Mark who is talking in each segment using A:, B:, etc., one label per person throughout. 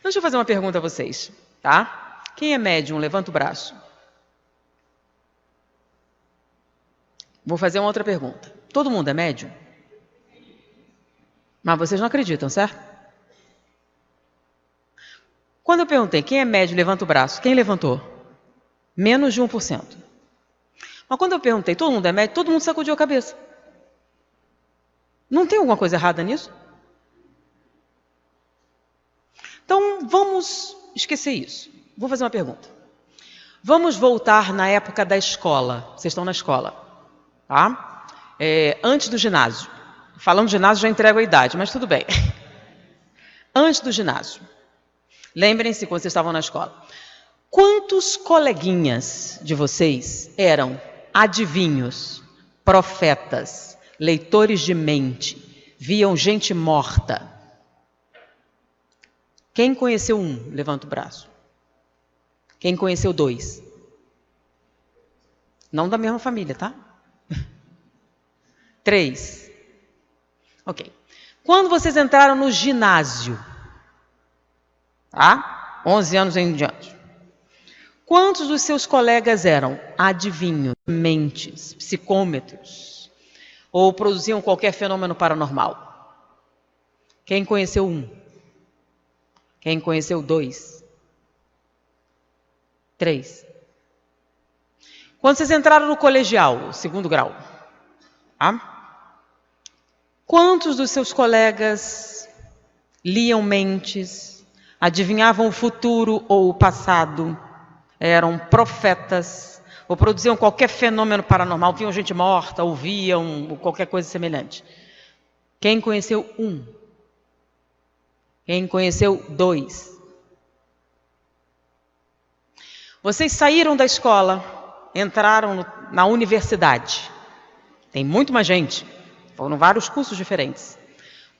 A: Deixa eu fazer uma pergunta a vocês, tá? Quem é médium? Levanta o braço. Vou fazer uma outra pergunta. Todo mundo é médium? Mas vocês não acreditam, certo? Quando eu perguntei quem é médium, levanta o braço. Quem levantou? Menos de 1%. Mas quando eu perguntei, todo mundo é médium? Todo mundo sacudiu a cabeça. Não tem alguma coisa errada nisso? Então, vamos esquecer isso. Vou fazer uma pergunta. Vamos voltar na época da escola. Vocês estão na escola, tá? Antes do ginásio. Falando de ginásio, já entrego a idade, mas tudo bem. Antes do ginásio. Lembrem-se quando vocês estavam na escola. Quantos coleguinhas de vocês eram adivinhos, profetas, leitores de mente, viam gente morta? Quem conheceu um? Levanta o braço. Quem conheceu dois? Não da mesma família, tá? 3. Ok. Quando vocês entraram no ginásio, tá? 11 anos em diante. Quantos dos seus colegas eram adivinhos, mentes, psicômetros? Ou produziam qualquer fenômeno paranormal? Quem conheceu um? Quem conheceu 2? 3. Quando vocês entraram no colegial, segundo grau, tá? Quantos dos seus colegas liam mentes, adivinhavam o futuro ou o passado, eram profetas, ou produziam qualquer fenômeno paranormal, viam gente morta, ouviam qualquer coisa semelhante? Quem conheceu um? Quem conheceu 2? Vocês saíram da escola, entraram na universidade. Tem muito mais gente. Foram vários cursos diferentes.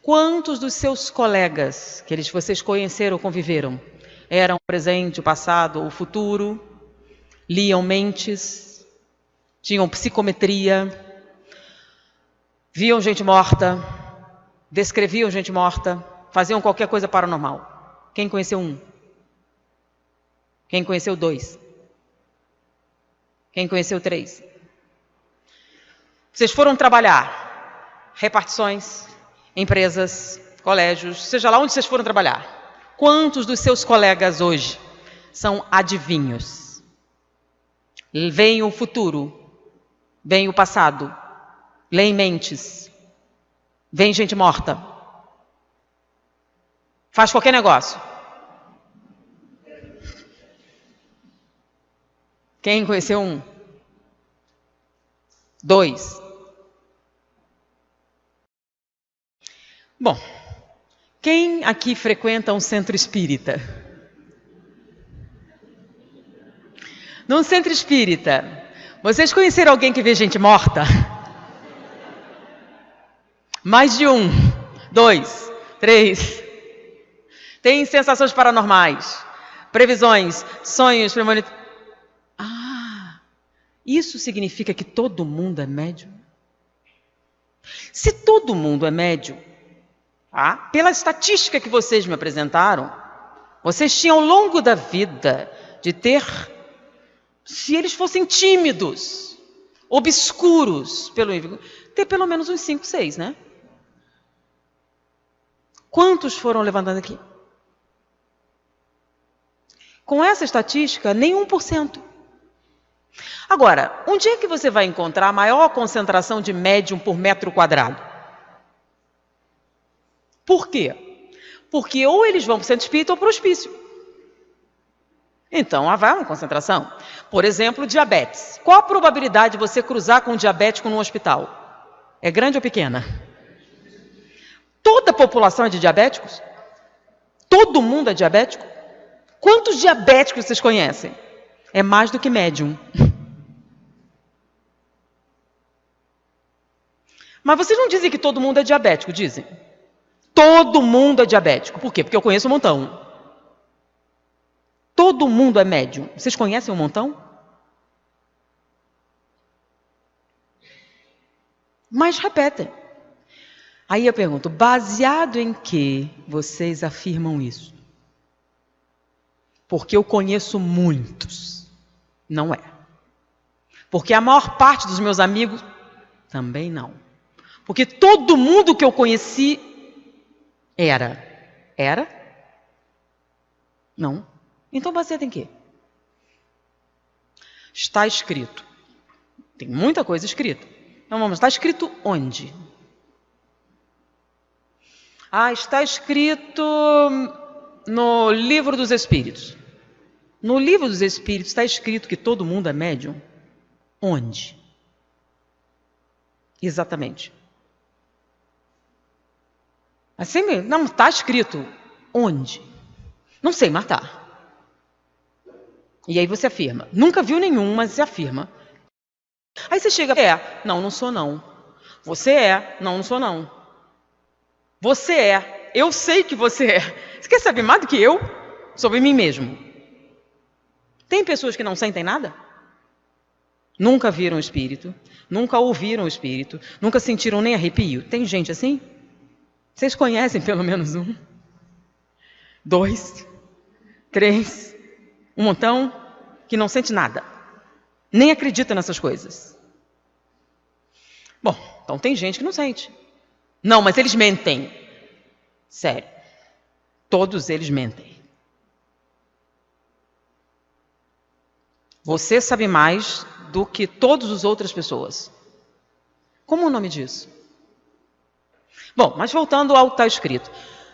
A: Quantos dos seus colegas que vocês conheceram ou conviveram eram o presente, o passado, o futuro, liam mentes, tinham psicometria, viam gente morta, descreviam gente morta, faziam qualquer coisa paranormal? Quem conheceu um? Quem conheceu 2? Quem conheceu 3? Vocês foram trabalhar, repartições, empresas, colégios, seja lá onde vocês foram trabalhar. Quantos dos seus colegas hoje são adivinhos? Veem o futuro, veem o passado, leem mentes, veem gente morta, faz qualquer negócio. Quem conheceu um? 2? Bom, quem aqui frequenta um centro espírita? Num centro espírita, vocês conheceram alguém que vê gente morta? Mais de 1, 2, 3. Tem sensações paranormais, previsões, sonhos, premonitórios. Isso significa que todo mundo é médium? Se todo mundo é médium, pela estatística que vocês me apresentaram, vocês tinham ao longo da vida de ter, se eles fossem tímidos, obscuros, ter pelo menos uns 5, 6, né? Quantos foram levantando aqui? Com essa estatística, nem 1%. Agora, onde é que você vai encontrar a maior concentração de médium por metro quadrado? Por quê? Porque ou eles vão para o centro espírita ou para o hospício. Então, vai uma concentração. Por exemplo, diabetes. Qual a probabilidade de você cruzar com um diabético num hospital? É grande ou pequena? Toda a população é de diabéticos? Todo mundo é diabético? Quantos diabéticos vocês conhecem? É mais do que médium. Mas vocês não dizem que todo mundo é diabético, dizem? Todo mundo é diabético. Por quê? Porque eu conheço um montão. Todo mundo é médium. Vocês conhecem um montão? Mas repetem. Aí eu pergunto, baseado em que vocês afirmam isso? porque eu conheço muitos. Não é. Porque a maior parte dos meus amigos também não. Porque todo mundo que eu conheci era. Era? Não. Então baseado em quê? Está escrito. Tem muita coisa escrita. Então vamos, está escrito onde? Está escrito no Livro dos Espíritos. No Livro dos Espíritos está escrito que todo mundo é médium. Onde? Exatamente. Assim, não está escrito onde. Não sei, mas está. E aí você afirma. Nunca viu nenhum, mas você afirma. Aí você chega, não, não sou não. Você é, não, não sou não. Você é, eu sei que você é. Você quer saber mais do que eu? Sobre mim mesmo. Tem pessoas que não sentem nada? Nunca viram o espírito, nunca ouviram o espírito, nunca sentiram nem arrepio. Tem gente assim? Vocês conhecem pelo menos um? 2, 3, um montão que não sente nada. Nem acredita nessas coisas. Bom, então tem gente que não sente. Não, mas eles mentem. Sério. Todos eles mentem. Você sabe mais do que todas as outras pessoas. Como o nome disso? Bom, mas voltando ao que está escrito.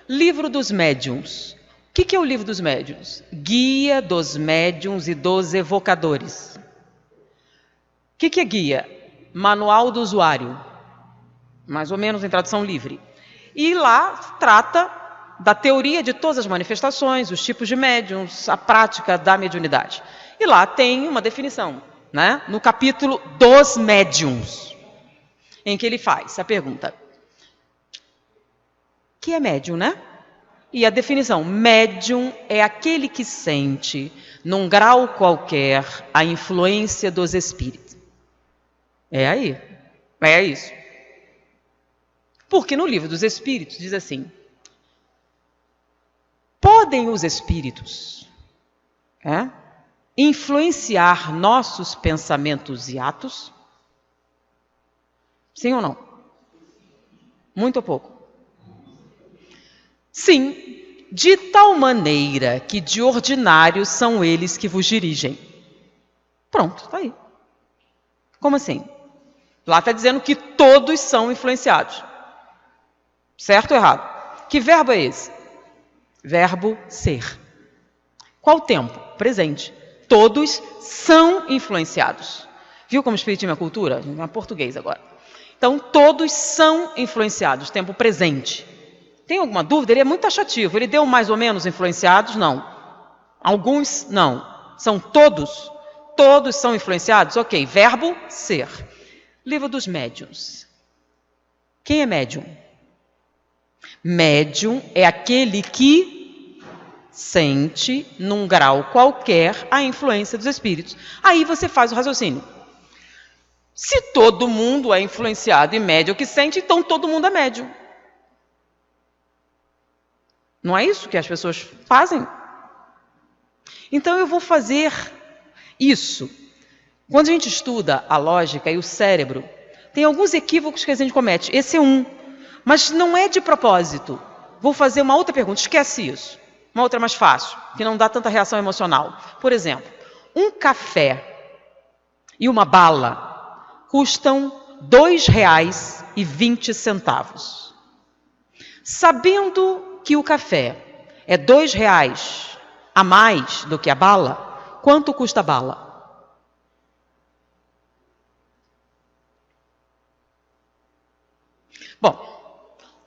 A: Livro dos Médiuns. O que é o Livro dos Médiuns? Guia dos Médiuns e dos Evocadores. O que é guia? Manual do usuário. Mais ou menos em tradução livre. E lá trata da teoria de todas as manifestações, os tipos de médiuns, a prática da mediunidade. E lá tem uma definição, né? No capítulo dos médiuns, em que ele faz a pergunta: que é médium, né? E a definição: médium é aquele que sente, num grau qualquer, a influência dos espíritos. É aí. É isso. Porque no Livro dos Espíritos diz assim: podem os espíritos influenciar nossos pensamentos e atos? Sim ou não? Muito ou pouco? Sim, de tal maneira que de ordinário são eles que vos dirigem. Pronto, está aí. Como assim? Lá está dizendo que todos são influenciados. Certo ou errado? Que verbo é esse? Verbo ser. Qual tempo? Presente. Todos são influenciados. Viu como o Espiritismo é cultura? É português agora. Então, todos são influenciados. Tempo presente. Tem alguma dúvida? Ele é muito taxativo. Ele deu mais ou menos influenciados? Não. Alguns? Não. São todos? Todos são influenciados? Ok. Verbo ser. Livro dos Médiuns. Quem é médium? Médium é aquele que sente, num grau qualquer, a influência dos espíritos. Aí você faz o raciocínio. Se todo mundo é influenciado e médium que sente, então todo mundo é médium. Não é isso que as pessoas fazem? Então eu vou fazer isso. Quando a gente estuda a lógica e o cérebro, tem alguns equívocos que a gente comete. Esse é um. Mas não é de propósito. Vou fazer uma outra pergunta, esquece isso. Uma outra mais fácil, que não dá tanta reação emocional. Por exemplo, um café e uma bala custam R$ 2,20. Sabendo que o café é R$ 2 a mais do que a bala, quanto custa a bala? Bom,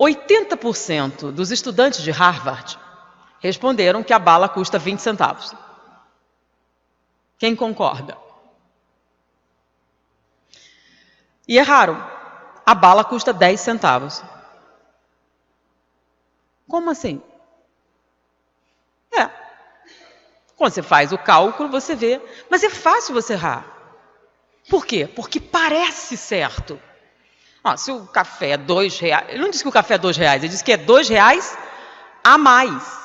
A: 80% dos estudantes de Harvard responderam que a bala custa 20 centavos. Quem concorda? E erraram. A bala custa 10 centavos. Como assim? Quando você faz o cálculo, você vê. Mas é fácil você errar. Por quê? Porque parece certo. Se o café é R$ 2, ele não disse que o café é R$ 2, ele disse que é R$ 2 a mais.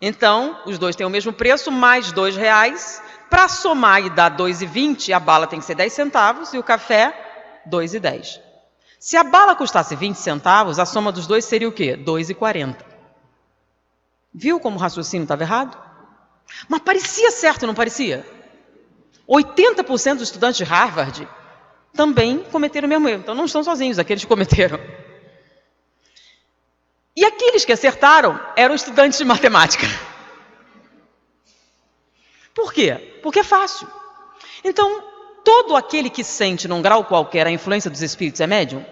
A: Então, os dois têm o mesmo preço, mais R$2. Para somar e dar 2,20, a bala tem que ser 10 centavos e o café 2,10. Se a bala custasse 20 centavos, a soma dos dois seria o quê? 2,40. Viu como o raciocínio estava errado? Mas parecia certo, não parecia? 80% dos estudantes de Harvard também cometeram o mesmo erro. Então não estão sozinhos, aqueles que cometeram. E aqueles que acertaram eram estudantes de matemática. Por quê? Porque é fácil. Então, todo aquele que sente num grau qualquer a influência dos espíritos é médium?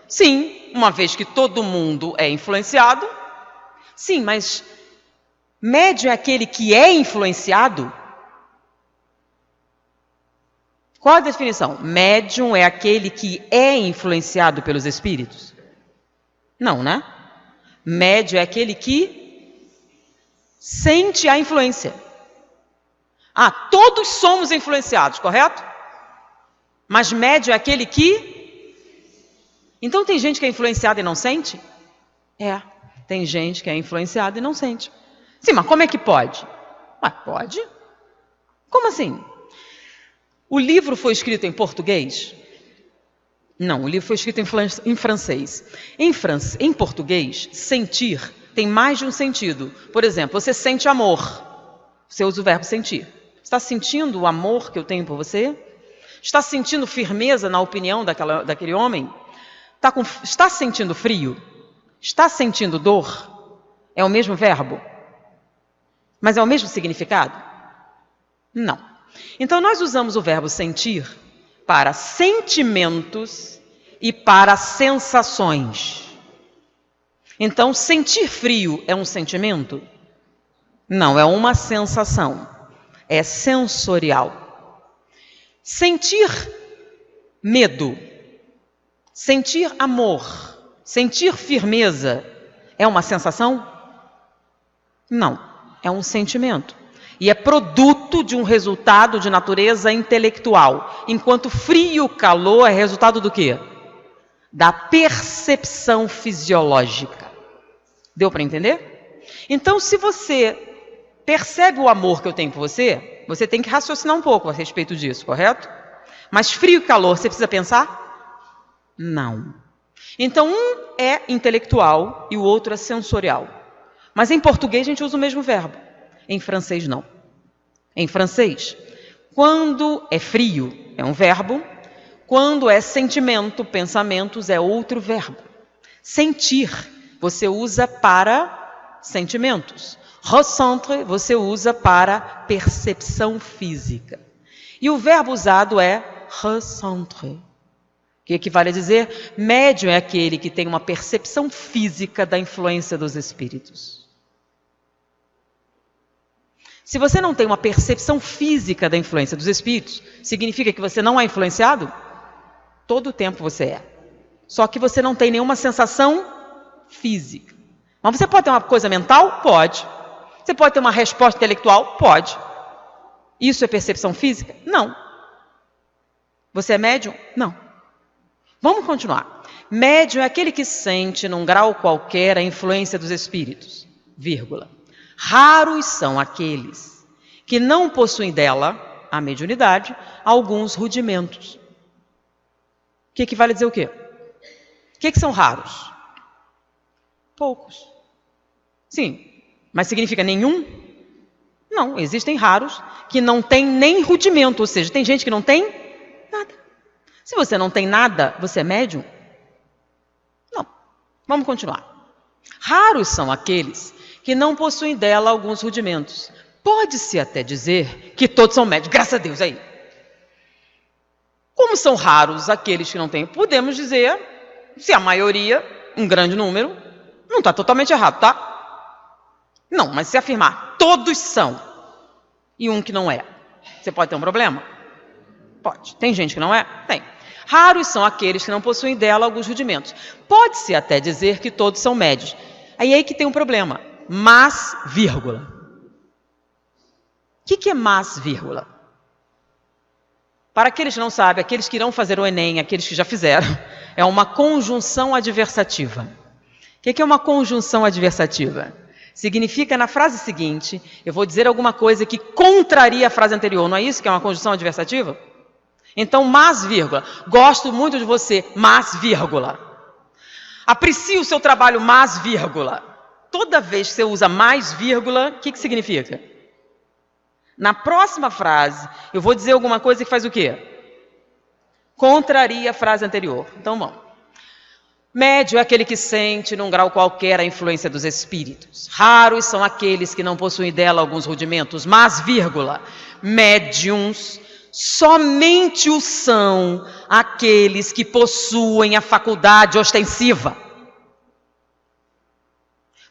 A: Sim, uma vez que todo mundo é influenciado. Sim, mas médium é aquele que é influenciado? Qual a definição? Médium é aquele que é influenciado pelos espíritos? Não, né? Médium é aquele que sente a influência. Ah, todos somos influenciados, correto? Mas médium é aquele que... Então tem gente que é influenciada e não sente? É, tem gente que é influenciada e não sente. Sim, mas como é que pode? Mas pode. Como assim? O livro foi escrito em português? Não, o livro foi escrito em francês. Em português, sentir tem mais de um sentido. Por exemplo, você sente amor. Você usa o verbo sentir. Está sentindo o amor que eu tenho por você? Está sentindo firmeza na opinião daquele homem? Está sentindo frio? Está sentindo dor? É o mesmo verbo? Mas é o mesmo significado? Não. Então nós usamos o verbo sentir para sentimentos e para sensações. Então, sentir frio é um sentimento? Não, é uma sensação. É sensorial. Sentir medo, sentir amor, sentir firmeza é uma sensação? Não, é um sentimento. E é produto de um resultado de natureza intelectual. Enquanto frio e calor é resultado do quê? Da percepção fisiológica. Deu para entender? Então, se você percebe o amor que eu tenho por você, você tem que raciocinar um pouco a respeito disso, correto? Mas frio e calor, você precisa pensar? Não. Então, um é intelectual e o outro é sensorial. Mas em português a gente usa o mesmo verbo. Em francês, não. Em francês, quando é frio, é um verbo. Quando é sentimento, pensamentos, é outro verbo. Sentir, você usa para sentimentos. Ressentir, você usa para percepção física. E o verbo usado é ressentir, que equivale a dizer, médium é aquele que tem uma percepção física da influência dos espíritos. Se você não tem uma percepção física da influência dos espíritos, significa que você não é influenciado? Todo o tempo você é. Só que você não tem nenhuma sensação física. Mas você pode ter uma coisa mental? Pode. Você pode ter uma resposta intelectual? Pode. Isso é percepção física? Não. Você é médium? Não. Vamos continuar. Médium é aquele que sente, num grau qualquer, a influência dos espíritos. Vírgula. Raros são aqueles que não possuem dela, a mediunidade, alguns rudimentos. O que equivale a dizer o quê? O que são raros? Poucos. Sim, mas significa nenhum? Não, existem raros que não têm nem rudimento, ou seja, tem gente que não tem nada. Se você não tem nada, você é médium? Não. Vamos continuar. Raros são aqueles que não possuem dela alguns rudimentos. Pode-se até dizer que todos são médios, graças a Deus, aí. Como são raros aqueles que não têm, podemos dizer, se a maioria, um grande número, não está totalmente errado, tá? Não, mas se afirmar, todos são, e um que não é, você pode ter um problema? Pode. Tem gente que não é? Tem. Raros são aqueles que não possuem dela alguns rudimentos. Pode-se até dizer que todos são médios. Aí que tem um problema. Mas, vírgula. O que é mas, vírgula? Para aqueles que não sabem, aqueles que irão fazer o Enem, aqueles que já fizeram, é uma conjunção adversativa. O que é uma conjunção adversativa? Significa na frase seguinte, eu vou dizer alguma coisa que contraria a frase anterior. Não é isso que é uma conjunção adversativa? Então, mas, vírgula. Gosto muito de você, mas, vírgula. Aprecio o seu trabalho, mas, vírgula. Toda vez que você usa mais, vírgula, o que significa? Na próxima frase, eu vou dizer alguma coisa que faz o quê? Contraria a frase anterior. Então, vamos. Médio é aquele que sente, num grau qualquer, a influência dos espíritos. Raros são aqueles que não possuem dela alguns rudimentos, mas, vírgula, médiums somente o são aqueles que possuem a faculdade ostensiva.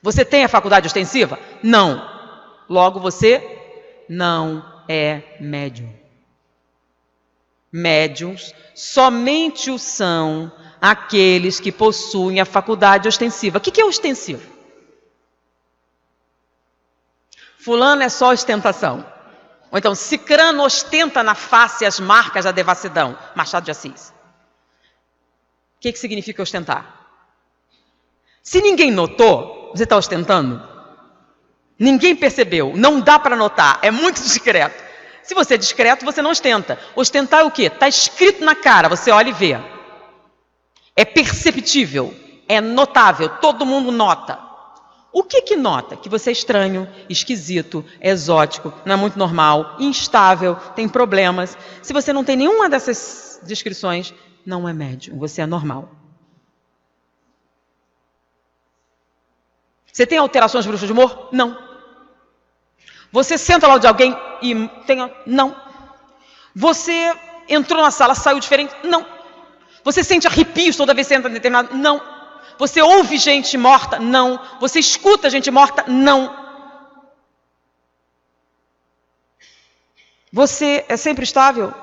A: Você tem a faculdade ostensiva? Não. Logo, você não é médium. Médiums somente o são aqueles que possuem a faculdade ostensiva. O que é ostensivo? Fulano é só ostentação. Ou então, cicrano ostenta na face as marcas da devassidão. Machado de Assis. O que significa ostentar? Se ninguém notou, você está ostentando? Ninguém percebeu, não dá para notar, é muito discreto. Se você é discreto, você não ostenta. Ostentar é o quê? Está escrito na cara, você olha e vê. É perceptível, é notável, todo mundo nota. O que nota? Que você é estranho, esquisito, exótico, não é muito normal, instável, tem problemas. Se você não tem nenhuma dessas descrições, não é médium, você é normal. Você tem alterações bruxas de humor? Não. Você senta lá de alguém e tem... Não. Você entrou na sala, saiu diferente? Não. Você sente arrepios toda vez que você entra em determinado? Não. Você ouve gente morta? Não. Você escuta gente morta? Não. Você é sempre estável?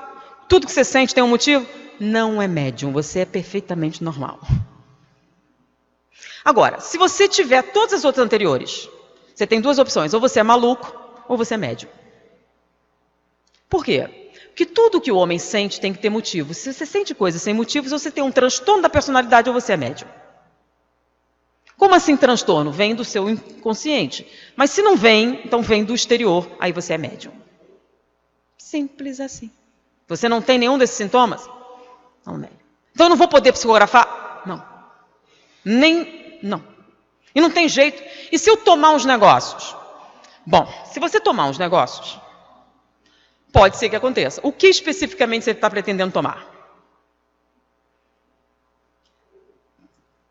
A: Tudo que você sente tem um motivo? Não é médium, você é perfeitamente normal. Agora, se você tiver todas as outras anteriores, você tem duas opções, ou você é maluco, ou você é médium. Por quê? Porque tudo que o homem sente tem que ter motivo. Se você sente coisas sem motivos, você tem um transtorno da personalidade ou você é médium. Como assim transtorno? Vem do seu inconsciente. Mas se não vem, então vem do exterior, aí você é médium. Simples assim. Você não tem nenhum desses sintomas? Não, médium. Então eu não vou poder psicografar? Não. Não. E não tem jeito. E se eu tomar uns negócios? Bom, se você tomar uns negócios, pode ser que aconteça. O que especificamente você está pretendendo tomar?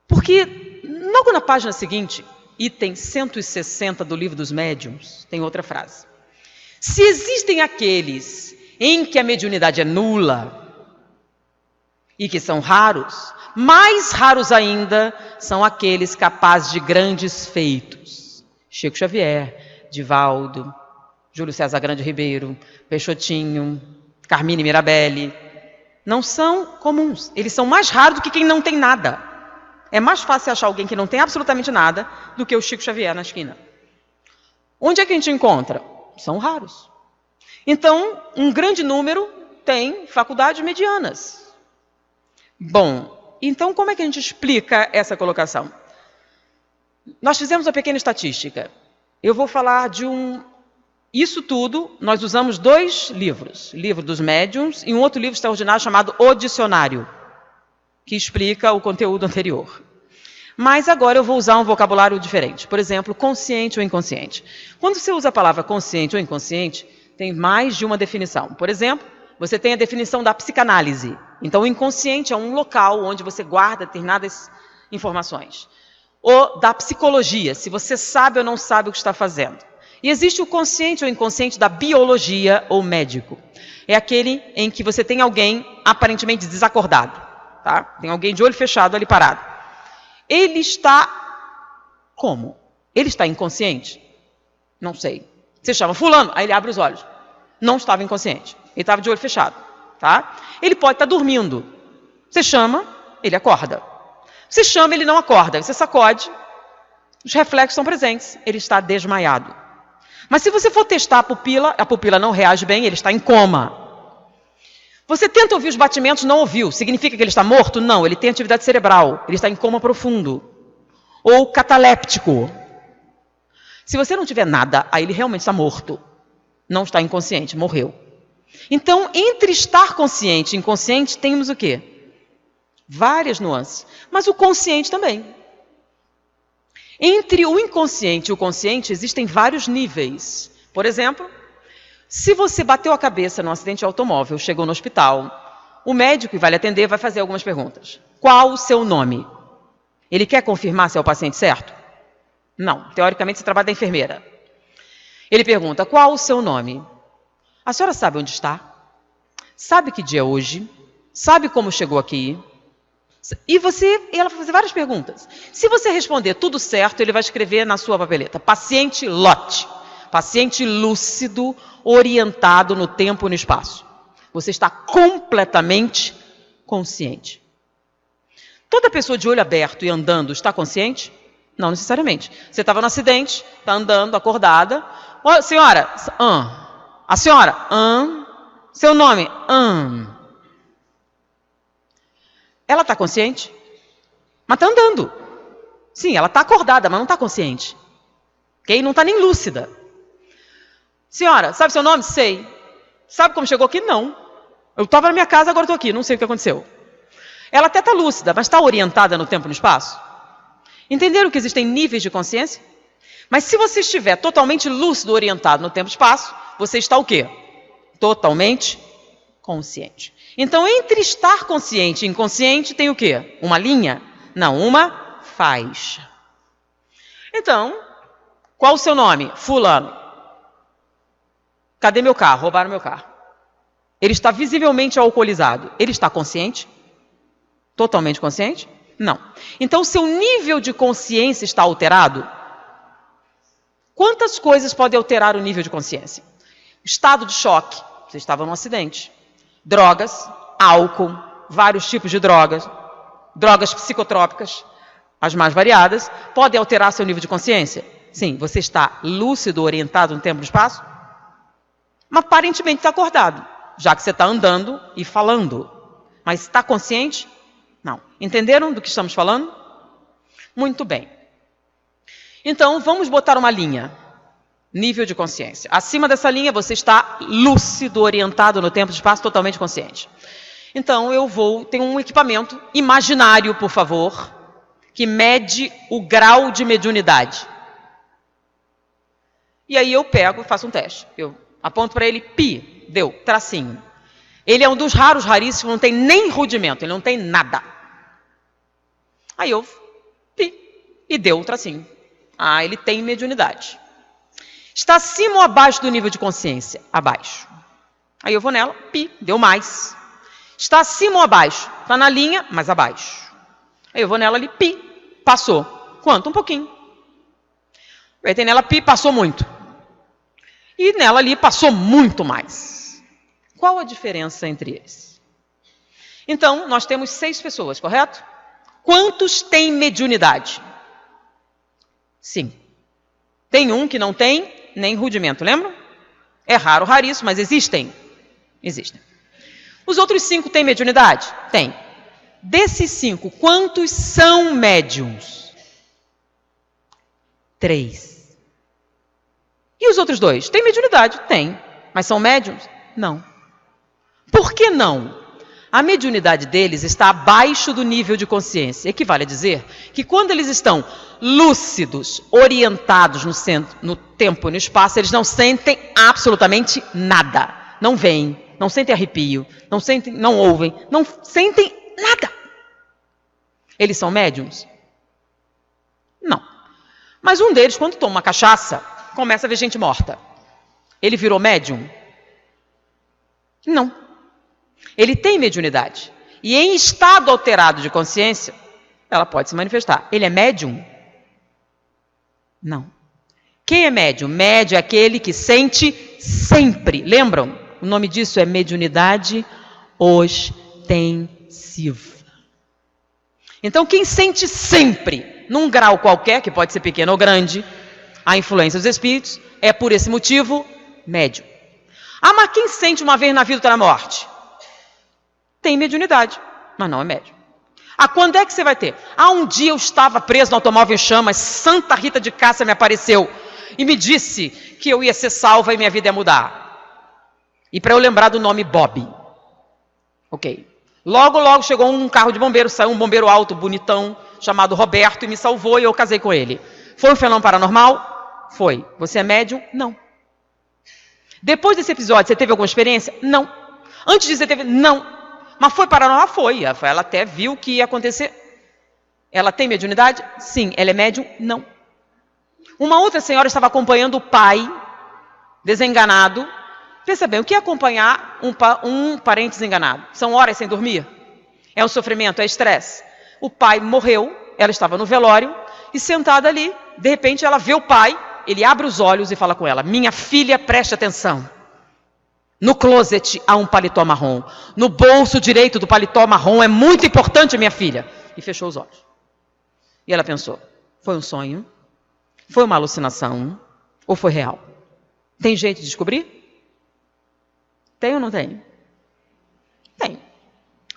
A: Porque logo na página seguinte, item 160 do Livro dos Médiuns, tem outra frase. Se existem aqueles em que a mediunidade é nula e que são raros, mais raros ainda são aqueles capazes de grandes feitos. Chico Xavier, Divaldo, Júlio César Grande Ribeiro, Peixotinho, Carmine Mirabelli. Não são comuns. Eles são mais raros do que quem não tem nada. É mais fácil achar alguém que não tem absolutamente nada do que o Chico Xavier na esquina. Onde é que a gente encontra? São raros. Então, um grande número tem faculdades medianas. Bom, então como é que a gente explica essa colocação? Nós fizemos uma pequena estatística. Eu vou falar de Isso tudo, nós usamos 2 livros. Livro dos Médiuns e um outro livro extraordinário chamado O Dicionário, que explica o conteúdo anterior. Mas agora eu vou usar um vocabulário diferente. Por exemplo, consciente ou inconsciente. Quando você usa a palavra consciente ou inconsciente, tem mais de uma definição. Por exemplo, você tem a definição da psicanálise. Então, o inconsciente é um local onde você guarda determinadas informações. Ou da psicologia, se você sabe ou não sabe o que está fazendo. E existe o consciente ou inconsciente da biologia ou médico. É aquele em que você tem alguém aparentemente desacordado. Tá? Tem alguém de olho fechado ali parado. Ele está como? Ele está inconsciente? Não sei. Você chama fulano, aí ele abre os olhos. Não estava inconsciente. Ele estava de olho fechado. Tá? Ele pode estar dormindo. Você chama, ele acorda. Você chama, ele não acorda. Você sacode, os reflexos são presentes. Ele está desmaiado. Mas se você for testar a pupila não reage bem, ele está em coma. Você tenta ouvir os batimentos, não ouviu. Significa que ele está morto? Não, ele tem atividade cerebral. Ele está em coma profundo. Ou cataléptico. Se você não tiver nada, aí ele realmente está morto. Não está inconsciente, morreu. Então, entre estar consciente e inconsciente, temos o quê? Várias nuances. Mas o consciente também. Entre o inconsciente e o consciente, existem vários níveis. Por exemplo, se você bateu a cabeça num acidente de automóvel, chegou no hospital, o médico que vai lhe atender vai fazer algumas perguntas. Qual o seu nome? Ele quer confirmar se é o paciente certo? Não. Teoricamente, você trabalha da enfermeira. Ele pergunta, qual o seu nome? A senhora sabe onde está? Sabe que dia é hoje? Sabe como chegou aqui? E ela vai fazer várias perguntas. Se você responder tudo certo, ele vai escrever na sua papeleta. Paciente lote. Paciente lúcido, orientado no tempo e no espaço. Você está completamente consciente. Toda pessoa de olho aberto e andando está consciente? Não necessariamente. Você estava no acidente, está andando, acordada. Ô, senhora, a senhora, seu nome, Ela está consciente? Mas está andando. Sim, ela está acordada, mas não está consciente. Ok? Não está nem lúcida. Senhora, sabe seu nome? Sei. Sabe como chegou aqui? Não. Eu estava na minha casa, agora estou aqui, não sei o que aconteceu. Ela até está lúcida, mas está orientada no tempo e no espaço? Entenderam que existem níveis de consciência? Mas se você estiver totalmente lúcido, orientado no tempo e espaço, você está o quê? Totalmente consciente. Então, entre estar consciente e inconsciente, tem o quê? Uma linha? Não, uma faixa. Então, qual o seu nome? Fulano. Cadê meu carro? Roubaram meu carro. Ele está visivelmente alcoolizado. Ele está consciente? Totalmente consciente? Não. Então, o seu nível de consciência está alterado? Quantas coisas podem alterar o nível de consciência? Estado de choque. Você estava num acidente. Drogas, álcool, vários tipos de drogas, drogas psicotrópicas, as mais variadas, podem alterar seu nível de consciência? Sim. Você está lúcido, orientado no tempo e no espaço? Mas aparentemente está acordado, já que você está andando e falando. Mas está consciente? Não. Entenderam do que estamos falando? Muito bem. Então, vamos botar uma linha. Nível de consciência. Acima dessa linha, você está lúcido, orientado no tempo e espaço, totalmente consciente. Então, tenho um equipamento imaginário, por favor, que mede o grau de mediunidade. E aí eu pego e faço um teste. Eu aponto para ele, pi, deu, tracinho. Ele é um dos raríssimos, que não tem nem rudimento, ele não tem nada. Aí eu, pi, e deu um tracinho. Ah, ele tem mediunidade. Está acima ou abaixo do nível de consciência? Abaixo. Aí eu vou nela, pi, deu mais. Está acima ou abaixo? Está na linha, mas abaixo. Aí eu vou nela ali, pi, passou. Quanto? Um pouquinho. Aí tem nela, pi, passou muito. E nela ali passou muito mais. Qual a diferença entre eles? Então, nós temos 6 pessoas, correto? Quantos têm mediunidade? 5. Tem um que não tem nem rudimento, lembram? É raro, raríssimo, mas existem? Existem. Os outros 5 têm mediunidade? Tem. Desses 5, quantos são médiums? 3. E os outros 2? Têm mediunidade? Tem. Mas são médiums? Não. Por que não? A mediunidade deles está abaixo do nível de consciência. Equivale a dizer que quando eles estão lúcidos, orientados no tempo e no espaço, eles não sentem absolutamente nada. Não veem, não sentem arrepio, não ouvem, não sentem nada. Eles são médiums? Não. Mas um deles, quando toma uma cachaça, começa a ver gente morta. Ele virou médium? Não. Ele tem mediunidade. E em estado alterado de consciência, ela pode se manifestar. Ele é médium? Não. Quem é médium? Médium é aquele que sente sempre. Lembram? O nome disso é mediunidade ostensiva. Então, quem sente sempre, num grau qualquer, que pode ser pequeno ou grande, a influência dos espíritos, é por esse motivo médium. Ah, mas quem sente uma vez na vida está na morte? Tem mediunidade, mas não é médium. Ah, quando é que você vai ter? Ah, um dia eu estava preso no automóvel em chamas, Santa Rita de Cássia me apareceu. e me disse que eu ia ser salva e minha vida ia mudar. E para eu lembrar do nome Bob. Ok. Logo, logo chegou um carro de bombeiro, saiu um bombeiro alto, bonitão, chamado Roberto, e me salvou e eu casei com ele. Foi um fenômeno paranormal? Foi. Você é médium? Não. Depois desse episódio, você teve alguma experiência? Não. Antes disso, você teve? Não. Mas foi paranormal? Foi. Ela até viu o que ia acontecer. Ela tem mediunidade? Sim. Ela é médium? Não. Uma outra senhora estava acompanhando o pai, desenganado. Pensa bem, o que é acompanhar um parente desenganado? São horas sem dormir? É um sofrimento, é estresse. O pai morreu, ela estava no velório, e sentada ali, de repente ela vê o pai, ele abre os olhos e fala com ela: minha filha, preste atenção. No closet há um paletó marrom. No bolso direito do paletó marrom é muito importante, minha filha. E fechou os olhos. E ela pensou: foi um sonho? Foi uma alucinação? Ou foi real? Tem jeito de descobrir? Tem ou não tem? Tem.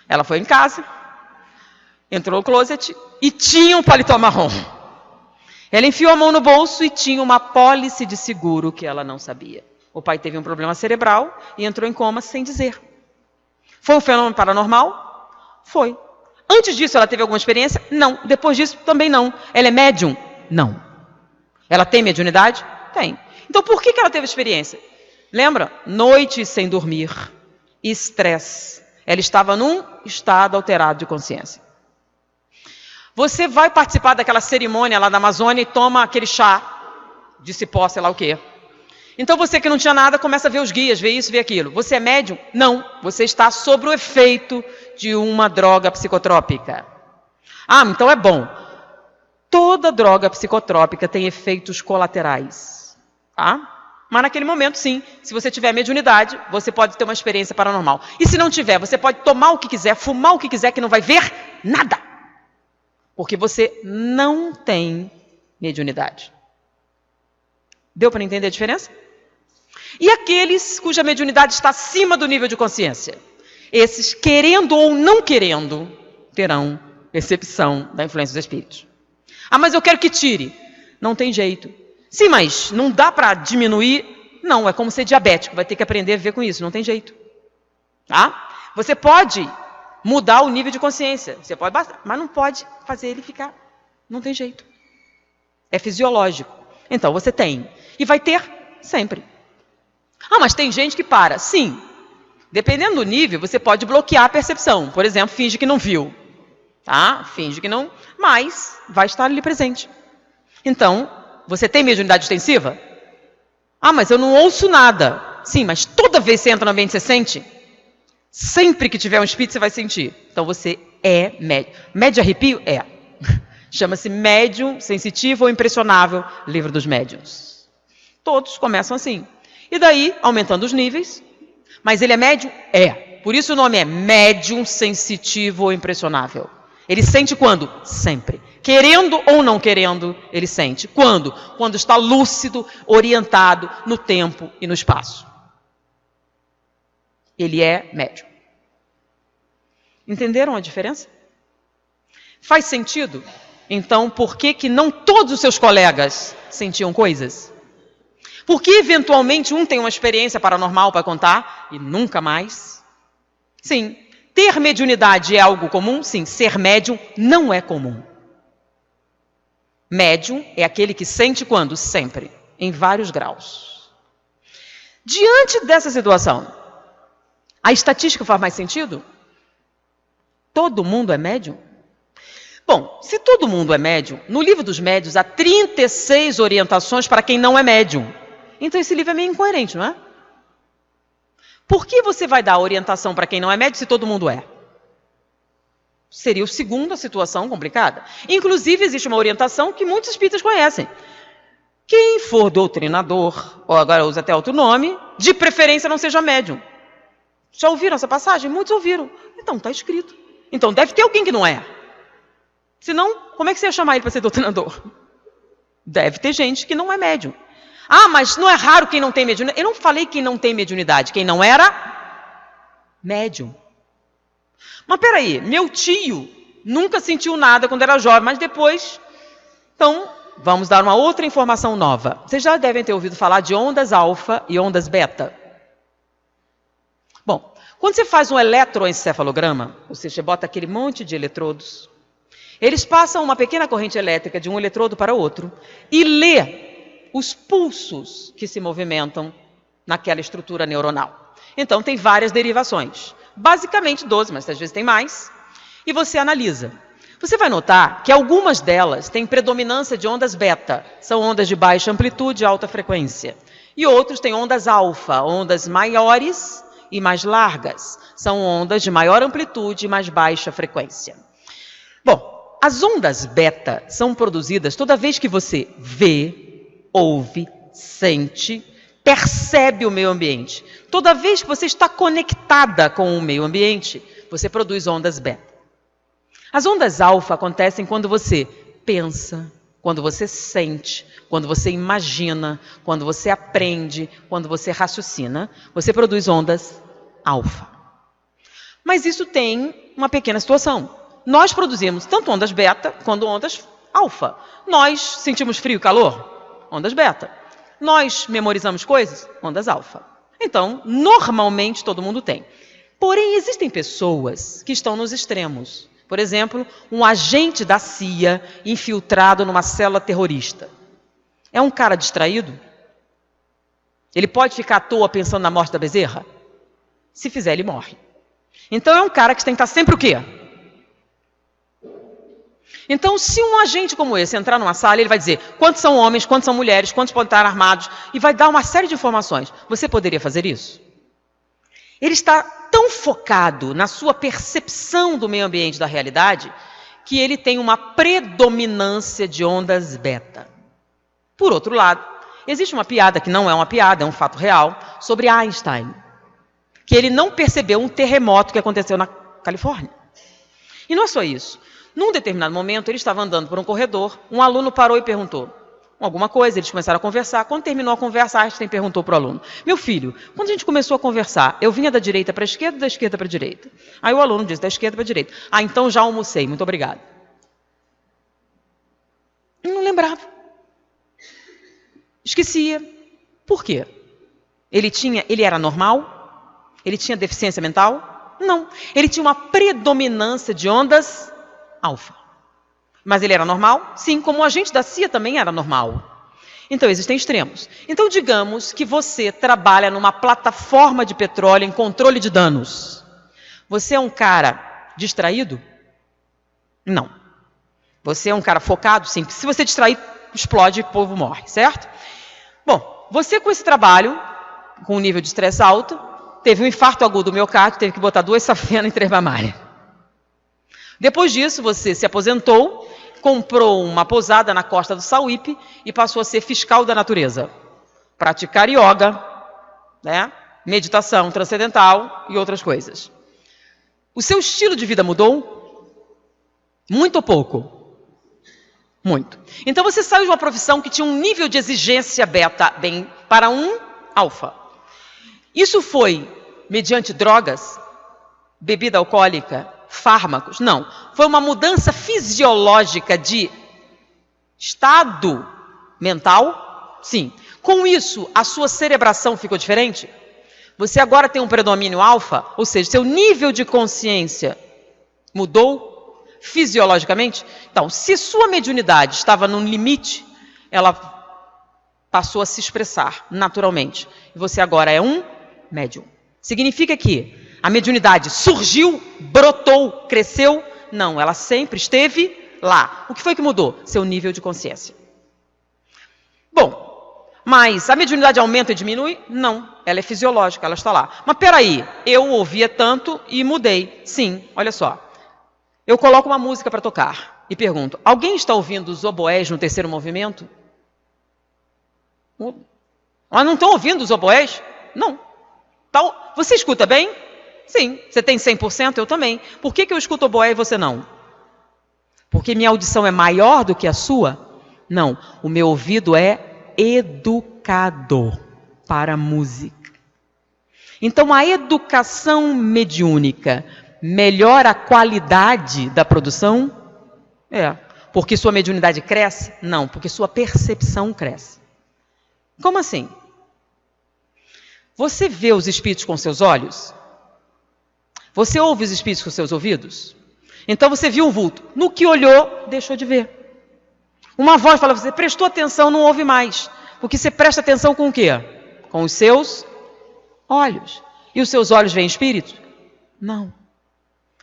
A: Ela foi em casa, entrou no closet e tinha um paletó marrom. Ela enfiou a mão no bolso e tinha uma apólice de seguro que ela não sabia. O pai teve um problema cerebral e entrou em coma sem dizer. Foi um fenômeno paranormal? Foi. Antes disso, ela teve alguma experiência? Não. Depois disso, também não. Ela é médium? Não. Ela tem mediunidade? Tem. Então, por que ela teve experiência? Lembra? Noite sem dormir, estresse. Ela estava num estado alterado de consciência. Você vai participar daquela cerimônia lá da Amazônia e toma aquele chá de cipó, sei lá o quê. Então você que não tinha nada começa a ver os guias, ver isso, ver aquilo. Você é médium? Não. Você está sob o efeito de uma droga psicotrópica. Ah, então é bom. Toda droga psicotrópica tem efeitos colaterais. Tá? Mas naquele momento, sim, se você tiver mediunidade, você pode ter uma experiência paranormal. E se não tiver, você pode tomar o que quiser, fumar o que quiser, que não vai ver nada. Porque você não tem mediunidade. Deu para entender a diferença? E aqueles cuja mediunidade está acima do nível de consciência? Esses, querendo ou não querendo, terão percepção da influência dos espíritos. Ah, mas eu quero que tire. Não tem jeito. Sim, mas não dá para diminuir. Não, é como ser diabético, vai ter que aprender a viver com isso, não tem jeito. Tá? Você pode mudar o nível de consciência, você pode, mas não pode fazer ele ficar. Não tem jeito. É fisiológico. Então você tem. E vai ter sempre. Ah, mas tem gente que para. Sim. Dependendo do nível, você pode bloquear a percepção. Por exemplo, finge que não viu. Tá? Finge que não, mas vai estar ali presente. Então, você tem mediunidade extensiva? Ah, mas eu não ouço nada. Sim, mas toda vez que você entra no ambiente, você sente? Sempre que tiver um espírito, você vai sentir. Então, você é médium. Médium de arrepio? É. Chama-se médium sensitivo ou impressionável, livro dos médiuns. Todos começam assim. E daí, aumentando os níveis. Mas ele é médium? É. Por isso o nome é médium sensitivo ou impressionável. Ele sente quando? Sempre. Querendo ou não querendo, ele sente. Quando? Quando está lúcido, orientado no tempo e no espaço. Ele é médium. Entenderam a diferença? Faz sentido? Então, por que não todos os seus colegas sentiam coisas? Por que, eventualmente, um tem uma experiência paranormal para contar e nunca mais? Sim. Ter mediunidade é algo comum? Sim. Ser médium não é comum. Médium é aquele que sente quando? Sempre. Em vários graus. Diante dessa situação, a estatística faz mais sentido? Todo mundo é médium? Bom, se todo mundo é médium, no livro dos médiuns há 36 orientações para quem não é médium. Então esse livro é meio incoerente, não é? Por que você vai dar orientação para quem não é médium se todo mundo é? Seria a segunda situação complicada. Inclusive existe uma orientação que muitos espíritas conhecem. Quem for doutrinador, ou agora usa até outro nome, de preferência não seja médium. Já ouviram essa passagem? Muitos ouviram. Então está escrito. Então deve ter alguém que não é. Senão, como é que você ia chamar ele para ser doutrinador? Deve ter gente que não é médium. Ah, mas não é raro quem não tem mediunidade. Eu não falei quem não tem mediunidade. Quem não era médium. Mas peraí, meu tio nunca sentiu nada quando era jovem, mas depois, então, vamos dar uma outra informação nova. Vocês já devem ter ouvido falar de ondas alfa e ondas beta. Bom, quando você faz um eletroencefalograma, ou seja, você bota aquele monte de eletrodos, eles passam uma pequena corrente elétrica de um eletrodo para outro e lê os pulsos que se movimentam naquela estrutura neuronal. Então, tem várias derivações. Basicamente 12, mas às vezes tem mais. E você analisa. Você vai notar que algumas delas têm predominância de ondas beta. São ondas de baixa amplitude e alta frequência. E outros têm ondas alfa, ondas maiores e mais largas. São ondas de maior amplitude e mais baixa frequência. Bom, as ondas beta são produzidas toda vez que você vê, ouve, sente, percebe o meio ambiente. Toda vez que você está conectada com o meio ambiente, você produz ondas beta. As ondas alfa acontecem quando você pensa, quando você sente, quando você imagina, quando você aprende, quando você raciocina, você produz ondas alfa. Mas isso tem uma pequena situação. Nós produzimos tanto ondas beta quanto ondas alfa. Nós sentimos frio e calor? Ondas beta. Nós memorizamos coisas? Ondas alfa. Então, normalmente todo mundo tem. Porém, existem pessoas que estão nos extremos. Por exemplo, um agente da CIA infiltrado numa célula terrorista. É um cara distraído? Ele pode ficar à toa pensando na morte da Bezerra? Se fizer, ele morre. Então é um cara que tem que estar sempre o quê? Então, se um agente como esse entrar numa sala, ele vai dizer quantos são homens, quantos são mulheres, quantos podem estar armados, e vai dar uma série de informações. Você poderia fazer isso? Ele está tão focado na sua percepção do meio ambiente, da realidade, que ele tem uma predominância de ondas beta. Por outro lado, existe uma piada, que não é uma piada, é um fato real, sobre Einstein, que ele não percebeu um terremoto que aconteceu na Califórnia. E não é só isso. Num determinado momento, ele estava andando por um corredor, um aluno parou e perguntou alguma coisa, eles começaram a conversar. Quando terminou a conversa, Einstein perguntou para o aluno: meu filho, quando a gente começou a conversar, eu vinha da direita para a esquerda ou da esquerda para a direita? Aí o aluno disse: da esquerda para a direita. Ah, então já almocei, muito obrigado. Eu não lembrava. Esquecia. Por quê? Ele era normal? Ele tinha deficiência mental? Não. Ele tinha uma predominância de ondas alfa. Mas ele era normal? Sim, como o agente da CIA também era normal. Então, existem extremos. Então, digamos que você trabalha numa plataforma de petróleo em controle de danos. Você é um cara distraído? Não. Você é um cara focado? Sim. Se você distrair, explode e o povo morre, certo? Bom, você com esse trabalho, com um nível de estresse alto, teve um infarto agudo do miocárdio, teve que botar 2 safenas em 3 mamárias. Depois disso, você se aposentou, comprou uma pousada na costa do Sauípe e passou a ser fiscal da natureza. Praticar yoga, né? Meditação transcendental e outras coisas. O seu estilo de vida mudou? Muito ou pouco? Muito. Então você saiu de uma profissão que tinha um nível de exigência beta bem para um alfa. Isso foi mediante drogas, bebida alcoólica, fármacos? Não. Foi uma mudança fisiológica de estado mental? Sim. Com isso, a sua cerebração ficou diferente? Você agora tem um predomínio alfa, ou seja, seu nível de consciência mudou fisiologicamente? Então, se sua mediunidade estava num limite, ela passou a se expressar naturalmente. E você agora é um médium. Significa que a mediunidade surgiu, brotou, cresceu? Não, ela sempre esteve lá. O que foi que mudou? Seu nível de consciência. Bom, mas a mediunidade aumenta e diminui? Não, ela é fisiológica, ela está lá. Mas peraí, eu ouvia tanto e mudei. Sim, olha só. Eu coloco uma música para tocar e pergunto: alguém está ouvindo os oboés no 3º movimento? Mas não estão ouvindo os oboés? Não. Então, você escuta bem? Sim. Você tem 100%? Eu também. Por que eu escuto oboé e você não? Porque minha audição é maior do que a sua? Não. O meu ouvido é educador para a música. Então, a educação mediúnica melhora a qualidade da produção? É. Porque sua mediunidade cresce? Não, porque sua percepção cresce. Como assim? Você vê os espíritos com seus olhos? Você ouve os espíritos com seus ouvidos? Então você viu um vulto. No que olhou, deixou de ver. Uma voz fala, você prestou atenção, não ouve mais. Porque você presta atenção com o quê? Com os seus olhos. E os seus olhos veem espírito? Não.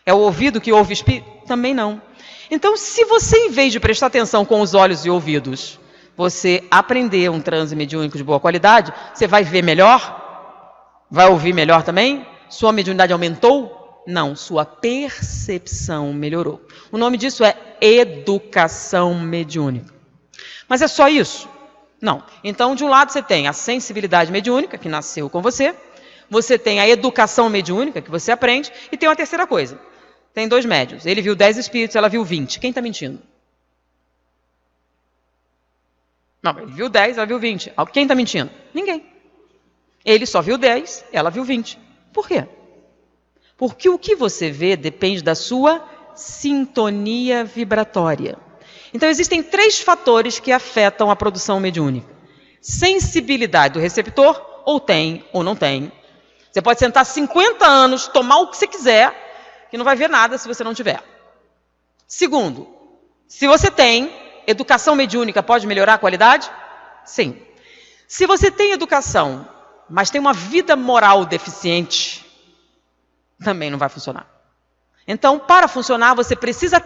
A: É o ouvido que ouve espírito? Também não. Então, se você, em vez de prestar atenção com os olhos e ouvidos, você aprender um transe mediúnico de boa qualidade, você vai ver melhor? Vai ouvir melhor também? Sua mediunidade aumentou? Não, sua percepção melhorou. O nome disso é educação mediúnica. Mas é só isso? Não. Então, de um lado você tem a sensibilidade mediúnica, que nasceu com você. Você tem a educação mediúnica, que você aprende. E tem uma terceira coisa. Tem 2 médiuns. Ele viu 10 espíritos, ela viu 20. Quem está mentindo? Não, ele viu 10, ela viu 20. Quem está mentindo? Ninguém. Ele só viu 10, ela viu 20. Por quê? Porque o que você vê depende da sua sintonia vibratória. Então, existem 3 fatores que afetam a produção mediúnica. Sensibilidade do receptor, ou tem, ou não tem. Você pode sentar 50 anos, tomar o que você quiser, que não vai ver nada se você não tiver. Segundo, se você tem, educação mediúnica pode melhorar a qualidade? Sim. Se você tem educação, mas tem uma vida moral deficiente, também não vai funcionar. Então, para funcionar, você precisa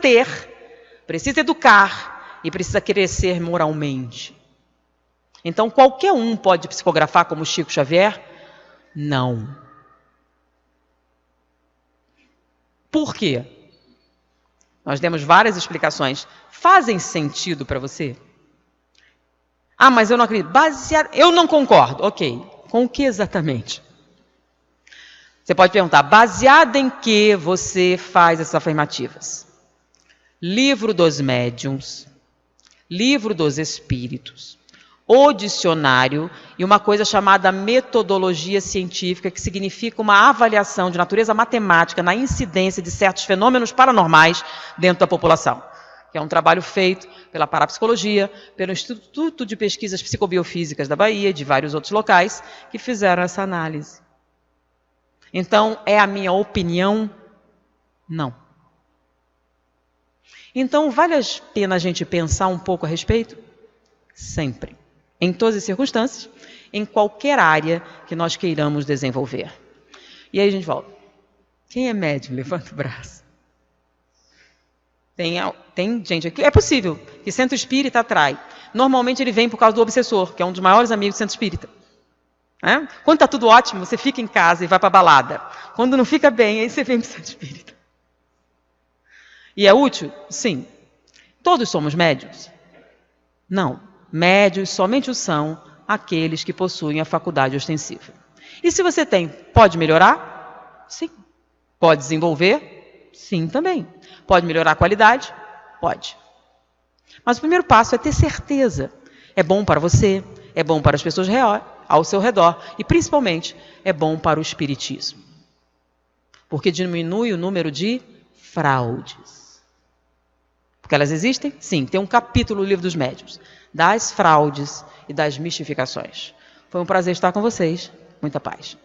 A: educar e precisa crescer moralmente. Então, qualquer um pode psicografar como Chico Xavier? Não. Por quê? Nós demos várias explicações. Fazem sentido para você? Ah, mas eu não acredito. Eu não concordo. Ok. Com o que exatamente? Você pode perguntar, baseado em que você faz essas afirmativas? Livro dos Médiuns, Livro dos Espíritos, o dicionário e uma coisa chamada metodologia científica, que significa uma avaliação de natureza matemática na incidência de certos fenômenos paranormais dentro da população. Que é um trabalho feito pela Parapsicologia, pelo Instituto de Pesquisas Psicobiofísicas da Bahia e de vários outros locais que fizeram essa análise. Então, é a minha opinião? Não. Então, vale a pena a gente pensar um pouco a respeito? Sempre. Em todas as circunstâncias, em qualquer área que nós queiramos desenvolver. E aí a gente volta. Quem é médium? Levanta o braço. Tem gente aqui. É possível que centro espírita atrai. Normalmente ele vem por causa do obsessor, que é um dos maiores amigos do centro espírita. Quando está tudo ótimo, você fica em casa e vai para a balada. Quando não fica bem, aí você vem para o centro espírita. E é útil? Sim. Todos somos médiuns? Não. Médiuns somente o são aqueles que possuem a faculdade ostensiva. E se você tem, pode melhorar? Sim. Pode desenvolver? Sim, também. Pode melhorar a qualidade? Pode. Mas o primeiro passo é ter certeza. É bom para você, é bom para as pessoas ao seu redor e, principalmente, é bom para o espiritismo. Porque diminui o número de fraudes. Porque elas existem? Sim, tem um capítulo no Livro dos Médiuns, das fraudes e das mistificações. Foi um prazer estar com vocês. Muita paz.